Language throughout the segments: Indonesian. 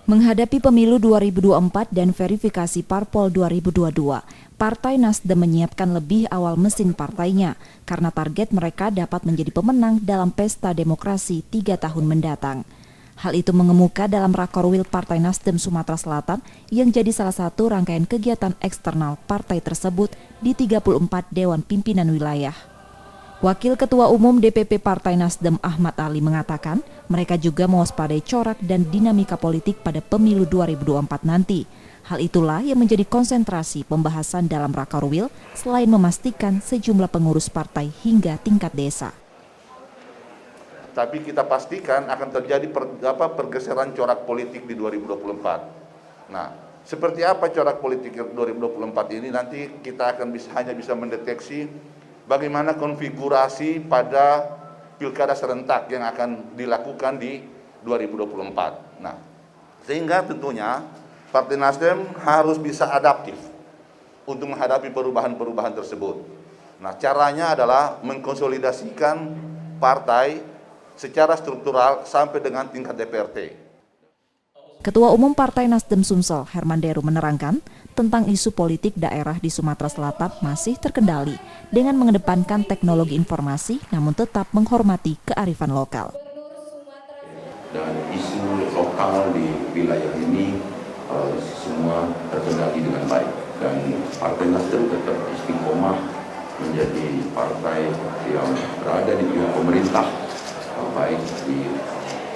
Menghadapi pemilu 2024 dan verifikasi Parpol 2022, Partai Nasdem menyiapkan lebih awal mesin partainya karena target mereka dapat menjadi pemenang dalam pesta demokrasi 3 tahun mendatang. Hal itu mengemuka dalam Rakorwil Partai Nasdem Sumatera Selatan yang jadi salah satu rangkaian kegiatan eksternal partai tersebut di 34 Dewan Pimpinan Wilayah. Wakil Ketua Umum DPP Partai Nasdem Ahmad Ali mengatakan mereka juga mewaspadai corak dan dinamika politik pada pemilu 2024 nanti. Hal itulah yang menjadi konsentrasi pembahasan dalam Rakorwil selain memastikan sejumlah pengurus partai hingga tingkat desa. Tapi kita pastikan akan terjadi pergeseran corak politik di 2024. Nah, seperti apa corak politik 2024 ini nanti kita akan hanya bisa mendeteksi bagaimana konfigurasi pada pilkada serentak yang akan dilakukan di 2024. Nah, sehingga tentunya Partai Nasdem harus bisa adaptif untuk menghadapi perubahan-perubahan tersebut. Nah, caranya adalah mengkonsolidasikan partai secara struktural sampai dengan tingkat DPRD. Ketua Umum Partai Nasdem Sumsel, Herman Deru menerangkan tentang isu politik daerah di Sumatera Selatan masih terkendali dengan mengedepankan teknologi informasi namun tetap menghormati kearifan lokal. Dan isu lokal di wilayah ini semua terkendali dengan baik dan Partai Nasdem tetap istiqomah menjadi partai yang berada di pihak pemerintah baik di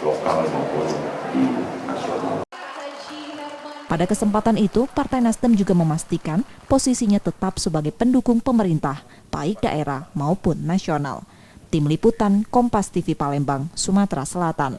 lokal maupun di nasional. Pada kesempatan itu, Partai Nasdem juga memastikan posisinya tetap sebagai pendukung pemerintah, baik daerah maupun nasional. Tim Liputan Kompas TV Palembang, Sumatera Selatan.